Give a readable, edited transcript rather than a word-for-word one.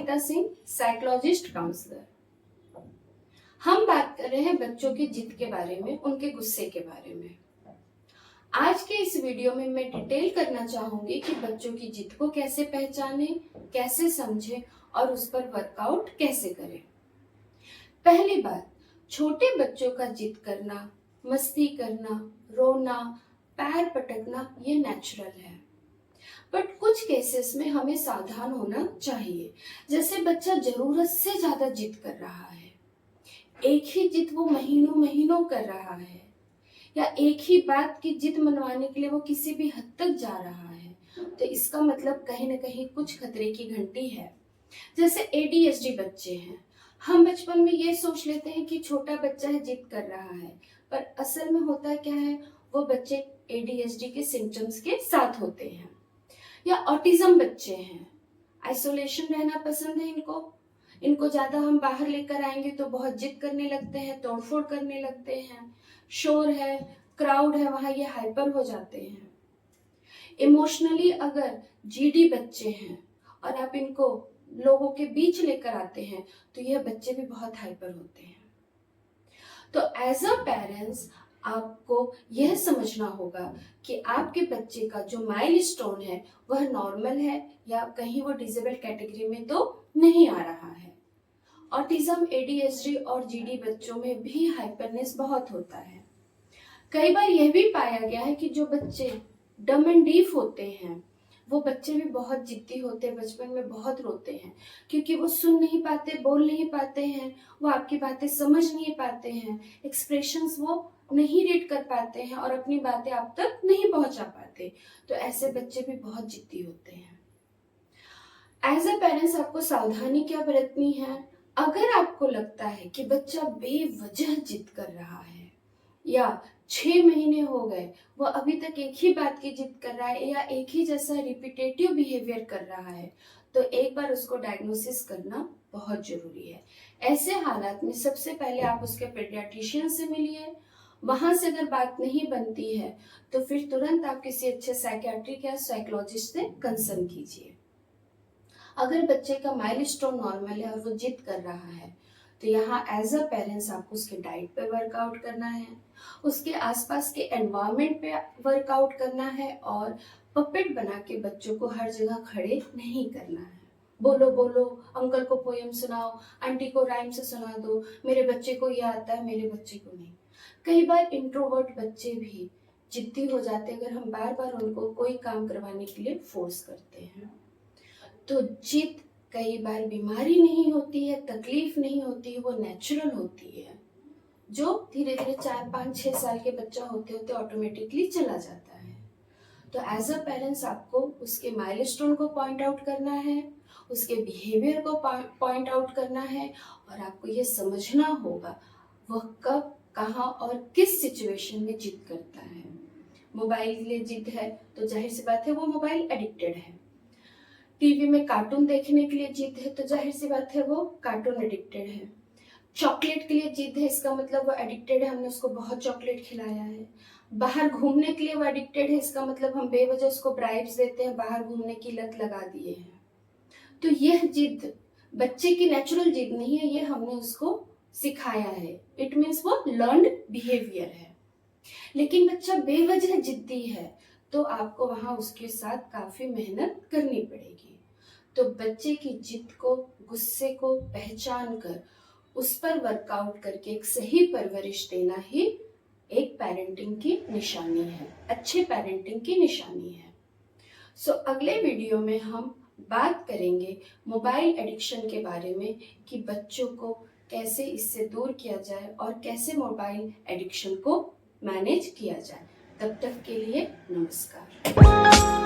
Anita Singh, psychologist counsellor. हम बात कर रहे हैं बच्चों की जिद के बारे में, उनके गुस्से के बारे में। आज के इस वीडियो में मैं डिटेल करना चाहूंगी कि बच्चों की जिद को कैसे पहचानें, कैसे समझें और उस पर वर्कआउट कैसे करें। पहली बात, छोटे बच्चों का जिद करना, मस्ती करना, रोना, पैर पटकना ये नेचुरल है, बट कुछ केसेस में हमें सावधान होना चाहिए। जैसे बच्चा जरूरत से ज्यादा जिद कर रहा है, एक ही जिद वो महीनों महीनों कर रहा है, या एक ही बात की जिद मनवाने के लिए वो किसी भी हद तक जा रहा है, तो इसका मतलब कहीं ना कहीं कुछ खतरे की घंटी है। जैसे ADHD बच्चे हैं, हम बचपन में ये सोच लेते हैं कि छोटा बच्चा है, जिद कर रहा है, पर असल में होता क्या है, वो बच्चे ADHD के सिम्टम्स के साथ होते हैं। या ऑटिज्म बच्चे हैं, आइसोलेशन रहना पसंद है इनको ज्यादा हम बाहर लेकर आएंगे तो बहुत जिद करने लगते हैं, तोड़फोड़ करने लगते हैं, शोर है, क्राउड है, वहां ये हाइपर हो जाते हैं। इमोशनली अगर GD बच्चे हैं और आप इनको लोगों के बीच लेकर आते हैं तो यह बच्चे भी बहुत हाइपर होते हैं। तो एज अ पेरेंट्स आपको यह समझना होगा कि आपके बच्चे का जो माइलस्टोन है वह नॉर्मल है या कहीं वो डिसेबल कैटेगरी में तो नहीं आ रहा है। ऑटिज्म, ADHD और GD बच्चों में भी हाइपरनेस बहुत होता है। कई बार यह भी पाया गया है कि जो बच्चे डम एंड डीफ होते हैं वो बच्चे भी बहुत जिद्दी होते हैं, बचपन में बहुत रोते हैं क्योंकि वो सुन नहीं पाते, बोल नहीं पाते हैं, वो आपकी बातें समझ नहीं पाते हैं, एक्सप्रेशंस वो नहीं रीड कर पाते हैं और अपनी बातें आप तक नहीं पहुंचा पाते। तो ऐसे बच्चे भी बहुत जिद्दी होते हैं। एज अ पेरेंट्स आपको सावधानी क्या बरतनी है, अगर आपको लगता है कि बच्चा बेवजह जिद कर रहा है या 6 महीने हो गए वो अभी तक एक ही बात की जिद कर रहा है या एक ही जैसा रिपीटेटिव बिहेवियर कर रहा है, तो एक बार उसको डायग्नोसिस करना बहुत जरूरी है। ऐसे हालात में सबसे पहले आप उसके पीडियाट्रिशियन से मिलिए, वहां से अगर बात नहीं बनती है तो फिर तुरंत आप किसी अच्छे साइकियाट्रिक या साइकोलॉजिस्ट से कंसर्न कीजिए। अगर बच्चे का माइलस्टोन नॉर्मल है और वो जिद कर रहा है तो यहाँ एज अ पेरेंट्स आपको उसके डाइट पे वर्कआउट करना है, उसके आसपास के एनवायरनमेंट पे वर्कआउट करना है और पपेट बना के बच्चों को हर जगह खड़े नहीं करना है। बोलो बोलो, अंकल को पोयम सुनाओ, आंटी को राइम से सुना दो, मेरे बच्चे को ये आता है, मेरे बच्चे को नहीं। कई बार इंट्रोवर्ट बच्चे भी जिद्दी हो जाते हैं अगर हम बार बार उनको कोई काम करवाने के लिए फोर्स करते हैं। तो जिद कई बार बीमारी नहीं होती है, तकलीफ नहीं होती है, वो नेचुरल होती है, जो धीरे धीरे 4, 5, 6 साल के बच्चा होते होते ऑटोमेटिकली चला जाता है। तो एज अ पेरेंट्स आपको उसके माइलस्टोन को पॉइंट आउट करना है, उसके बिहेवियर को पॉइंट आउट करना है और आपको ये समझना होगा वह कब, कहाँ और किस सिचुएशन में जिद करता है। मोबाइल के लिए जिद है तो जाहिर सी बात है वो मोबाइल एडिक्टेड है। टीवी में कार्टून देखने के लिए जिद है तो जाहिर सी बात है वो कार्टून एडिक्टेड है। चॉकलेट के लिए जिद है, इसका मतलब वो एडिक्टेड है, हमने उसको बहुत चॉकलेट खिलाया है। बाहर घूमने के लिए वो एडिक्टेड है, इसका मतलब हम बेवजह उसको ब्राइब्स देते हैं, बाहर घूमने की लत लगा दिए हैं। तो यह जिद बच्चे की नेचुरल जिद नहीं है, ये हमने उसको सिखाया है, इट मीन्स वो लर्न्ड बिहेवियर है। लेकिन बच्चा बेवजह जिद्दी है तो आपको वहां उसके साथ काफी मेहनत करनी पड़ेगी। तो बच्चे की जिद को, गुस्से को पहचान कर उस पर वर्कआउट करके एक सही परवरिश देना ही एक पेरेंटिंग की निशानी है, अच्छे पेरेंटिंग की निशानी है। सो अगले वीडियो में हम बात करेंगे मोबाइल एडिक्शन के बारे में कि बच्चों को कैसे इससे दूर किया जाए और कैसे मोबाइल एडिक्शन को मैनेज किया जाए। तब तक के लिए नमस्कार।